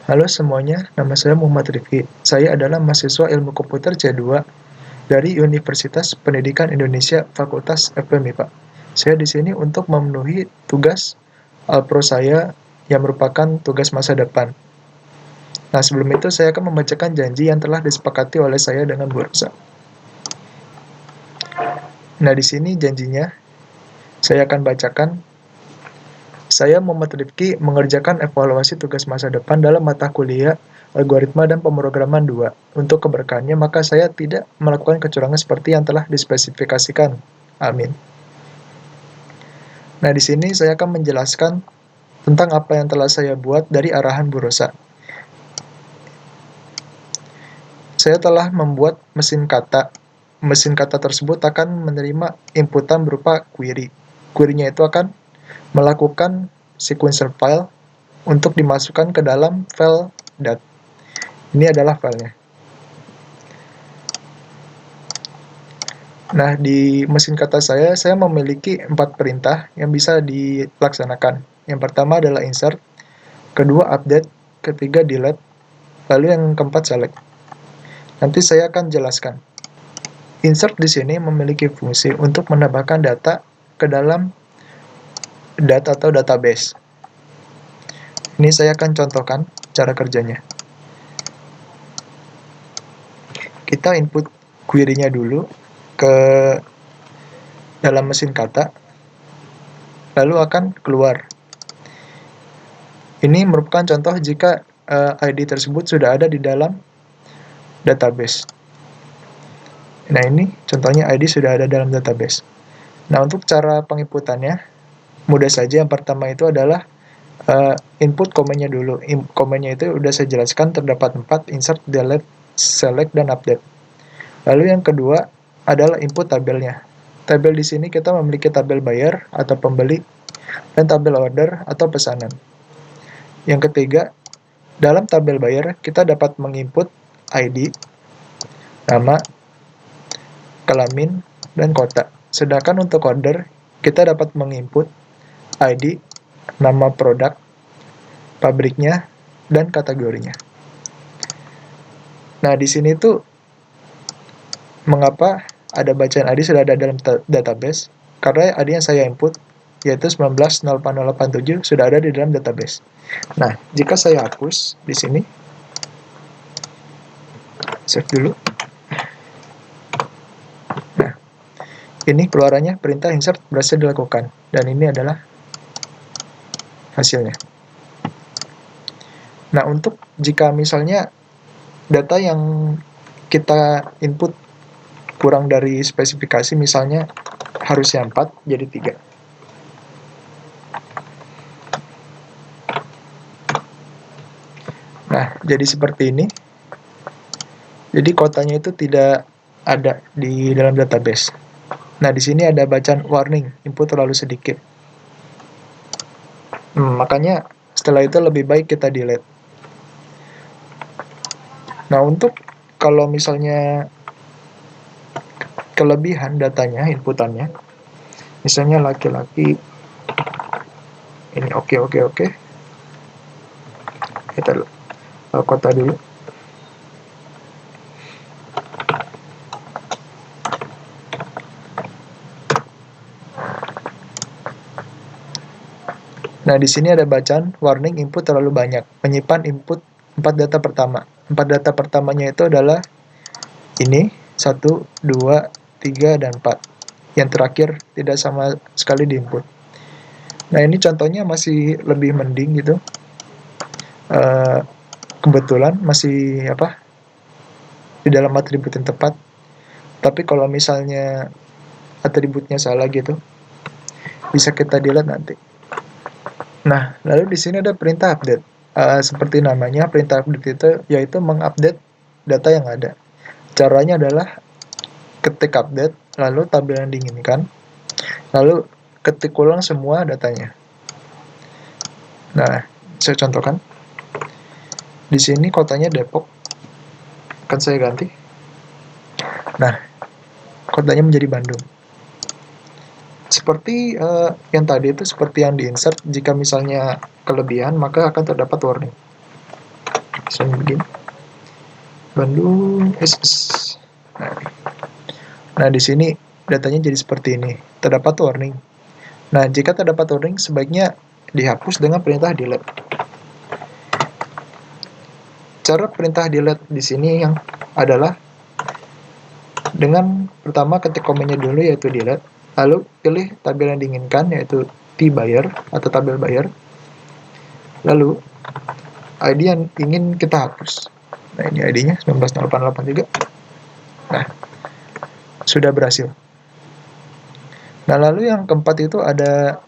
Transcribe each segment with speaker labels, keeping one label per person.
Speaker 1: Halo semuanya, nama saya Muhammad Rifki. Saya adalah mahasiswa Ilmu Komputer C2 dari Universitas Pendidikan Indonesia Fakultas FMIPA. Saya di sini untuk memenuhi tugas Alpro saya yang merupakan tugas masa depan. Nah, sebelum itu saya akan membacakan janji yang telah disepakati oleh saya dengan Bu Rosa. Nah, di sini janjinya saya akan bacakan. Saya Muhammad Rifki mengerjakan evaluasi tugas masa depan dalam mata kuliah Algoritma dan Pemrograman 2. Untuk keberkahannya, maka saya tidak melakukan kecurangan seperti yang telah dispesifikasikan. Amin. Nah, di sini saya akan menjelaskan tentang apa yang telah saya buat dari arahan Bu Rosa. Saya telah membuat mesin kata. Mesin kata tersebut akan menerima inputan berupa query. Query-nya itu akan melakukan sequencer file untuk dimasukkan ke dalam file dat. Ini adalah filenya. Nah, di mesin kata saya memiliki 4 perintah yang bisa dilaksanakan. Yang pertama adalah insert, kedua update, ketiga delete, lalu yang keempat select. Nanti saya akan jelaskan. Insert di sini memiliki fungsi untuk menambahkan data ke dalam data atau database. Ini saya akan contohkan cara kerjanya. Kita input query-nya dulu ke dalam mesin kata, lalu akan keluar. Ini merupakan contoh jika ID tersebut sudah ada di dalam database. Nah, ini contohnya ID sudah ada dalam database. Nah, untuk cara penginputannya, mudah saja. Yang pertama itu adalah input komennya dulu. Komennya itu sudah saya jelaskan, terdapat 4, insert, delete, select, dan update. Lalu yang kedua adalah input tabelnya. Tabel di sini kita memiliki tabel buyer atau pembeli, dan tabel order atau pesanan. Yang ketiga, dalam tabel buyer kita dapat menginput ID, nama, kelamin, dan kota. Sedangkan untuk order, kita dapat menginput ID, nama produk, pabriknya, dan kategorinya. Nah, di sini tuh mengapa ada bacaan ID sudah ada dalam database? Karena ID yang saya input yaitu 190887 sudah ada di dalam database. Nah, jika saya hapus di sini, save dulu. Nah, ini keluarannya perintah insert berhasil dilakukan, dan ini adalah hasilnya. Nah, untuk jika misalnya data yang kita input kurang dari spesifikasi, misalnya harusnya 4 jadi 3. Nah, jadi seperti ini. Jadi kotanya itu tidak ada di dalam database. Nah, di sini ada bacaan warning, input terlalu sedikit. Makanya setelah itu lebih baik kita delete. Nah, untuk kalau misalnya kelebihan datanya, inputannya, misalnya laki-laki, ini oke. Kita kota dulu. Nah, di sini ada bacaan warning input terlalu banyak, menyimpan input 4 data pertama. 4 data pertamanya itu adalah ini, 1, 2, 3, dan 4. Yang terakhir tidak sama sekali diinput. Nah, ini contohnya masih lebih mending gitu. Kebetulan masih di dalam atribut yang tepat. Tapi kalau misalnya atributnya salah gitu, bisa kita delete nanti. Nah, lalu di sini ada perintah update. Seperti namanya, perintah update itu yaitu mengupdate data yang ada. Caranya adalah ketik update, lalu tabel yang diinginkan, lalu ketik ulang semua datanya. Nah, saya contohkan. Di sini kotanya Depok, akan saya ganti. Nah, kotanya menjadi Bandung. Seperti yang tadi itu, seperti yang di insert, jika misalnya kelebihan maka akan terdapat warning. misalnya begini, Bandung SS. Nah, di sini datanya jadi seperti ini, terdapat warning. Nah, jika terdapat warning, sebaiknya dihapus dengan perintah delete. Cara perintah delete di sini yang adalah dengan pertama ketik komennya dulu yaitu delete, lalu pilih tabel yang diinginkan yaitu tbuyer atau tabel buyer, lalu ID yang ingin kita hapus. Nah, ini ID-nya 1988 juga. Nah, sudah berhasil. Nah, lalu yang keempat itu ada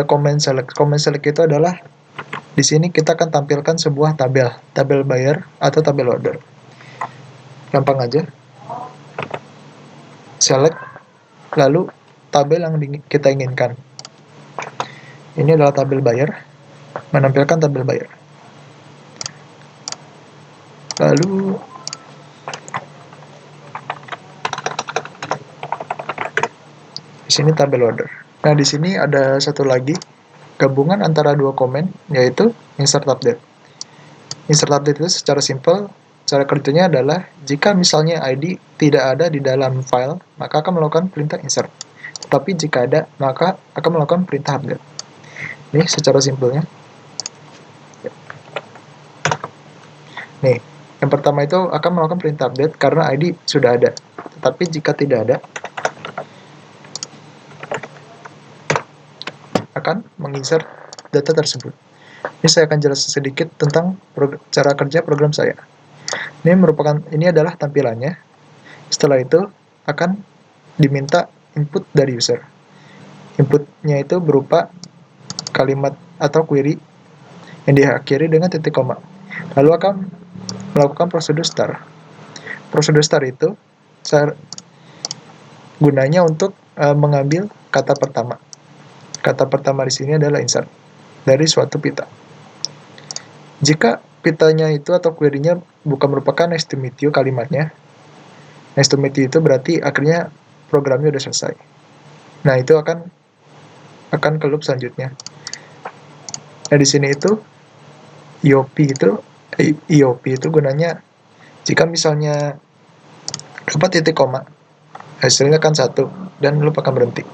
Speaker 1: comment select. Comment select itu adalah di sini kita akan tampilkan sebuah tabel buyer atau tabel order. Gampang aja. Select lalu tabel yang kita inginkan. Ini adalah tabel buyer, menampilkan tabel buyer. Lalu di sini tabel order. Nah, di sini ada satu lagi gabungan antara dua komen yaitu insert update. Insert update itu secara simpel cara kerjanya adalah jika misalnya ID tidak ada di dalam file, maka akan melakukan perintah insert. Tetapi jika ada, maka akan melakukan perintah update. Ini secara simpelnya. Nih, yang pertama itu akan melakukan perintah update karena ID sudah ada. Tetapi jika tidak ada, akan menginsert data tersebut. Ini saya akan jelaskan sedikit tentang cara kerja program saya. Ini adalah tampilannya. Setelah itu akan diminta input dari user. Inputnya itu berupa kalimat atau query yang diakhiri dengan titik koma. Lalu akan melakukan prosedur start. Prosedur start itu gunanya untuk mengambil kata pertama. Kata pertama di sini adalah insert dari suatu pita. Jika pitanya itu atau query-nya bukan merupakan nice to meet you kalimatnya, nice to meet you itu berarti akhirnya programnya udah selesai. Nah, itu akan ke loop selanjutnya. Nah, di sini itu IOP itu gunanya jika misalnya dapat titik koma, hasilnya kan 1 dan loop akan berhenti.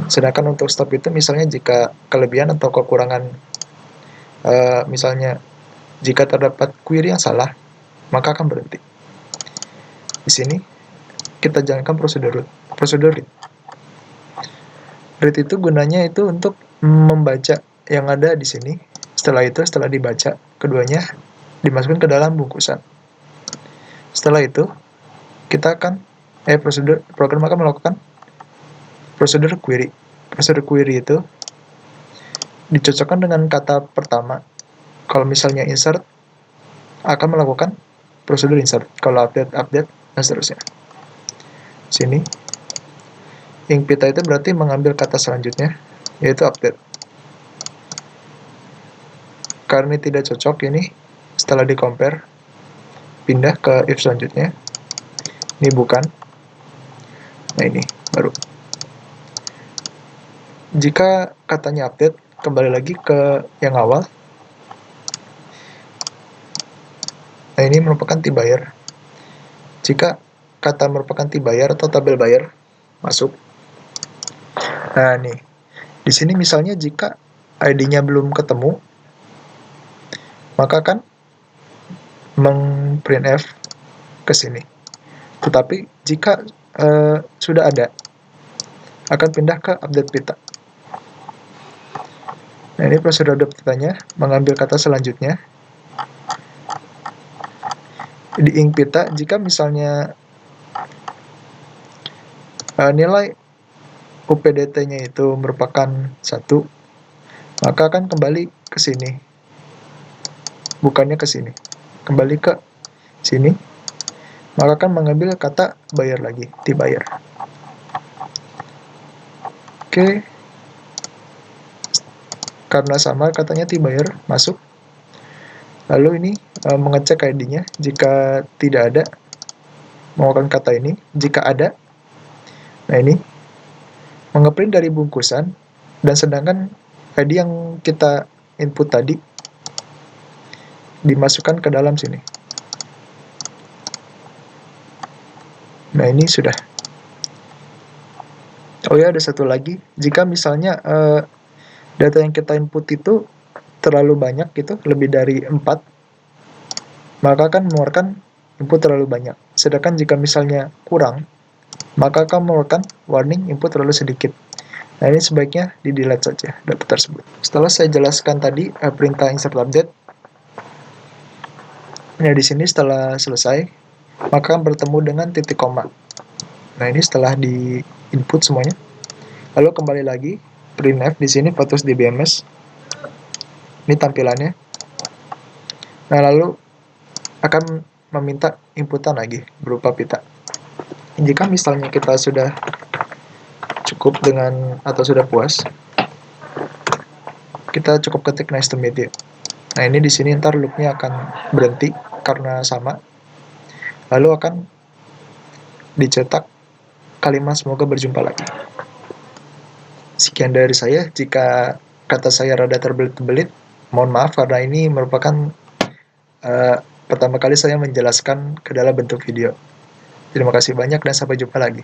Speaker 1: Sedangkan untuk stop itu misalnya jika kelebihan atau kekurangan, misalnya jika terdapat query yang salah, maka akan berhenti. Di sini kita jalankan prosedur read. Read itu gunanya itu untuk membaca yang ada di sini. Setelah itu, setelah dibaca, keduanya dimasukkan ke dalam bungkusan. Setelah itu, kita akan program akan melakukan prosedur query. Prosedur query itu dicocokkan dengan kata pertama. Kalau misalnya insert, akan melakukan prosedur insert. Kalau update, dan seterusnya. Sini, ing pita itu berarti mengambil kata selanjutnya, yaitu update. Karena tidak cocok ini, setelah di compare, pindah ke if selanjutnya. Ini bukan. Nah, ini baru. Jika katanya update, kembali lagi ke yang awal. Nah, ini merupakan tbuyer. Jika kata merupakan tbuyer atau tabel buyer, masuk. Nah, nih. Di sini misalnya jika ID-nya belum ketemu, maka akan meng-printf ke sini. Tetapi jika sudah ada, akan pindah ke update pita. Nah, ini prosedur update pitanya, mengambil kata selanjutnya. Di ing pita, jika misalnya nilai UPDT-nya itu merupakan 1, maka akan kembali ke sini. Bukannya ke sini. Kembali ke sini. Maka akan mengambil kata buyer lagi, tbuyer. Oke. Karena sama katanya tbuyer, masuk. Lalu ini mengecek ID-nya. Jika tidak ada, melakukan kata ini. Jika ada, nah ini mengeprint dari bungkusan, dan sedangkan ID yang kita input tadi dimasukkan ke dalam sini. Nah, ini sudah. Oh ya, ada satu lagi. Jika misalnya data yang kita input itu terlalu banyak gitu, lebih dari 4, maka akan mengeluarkan input terlalu banyak. Sedangkan jika misalnya kurang, maka akan mengeluarkan warning input terlalu sedikit. Nah, ini sebaiknya di-delete saja data tersebut. Setelah saya jelaskan tadi perintah insert update, nah di sini setelah selesai, maka bertemu dengan titik koma. Nah, ini setelah di input semuanya. Lalu kembali lagi, printf di sini photos di BMS. Ini tampilannya. Nah, lalu akan meminta inputan lagi berupa pita. Jika misalnya kita sudah cukup dengan atau sudah puas, kita cukup ketik nice to meet you. Nah, ini di sini ntar loopnya akan berhenti karena sama. Lalu akan dicetak kalimat semoga berjumpa lagi. Sekian dari saya. Jika kata saya rada terbelit-belit, mohon maaf karena ini merupakan pertama kali saya menjelaskan ke dalam bentuk video. Terima kasih banyak dan sampai jumpa lagi.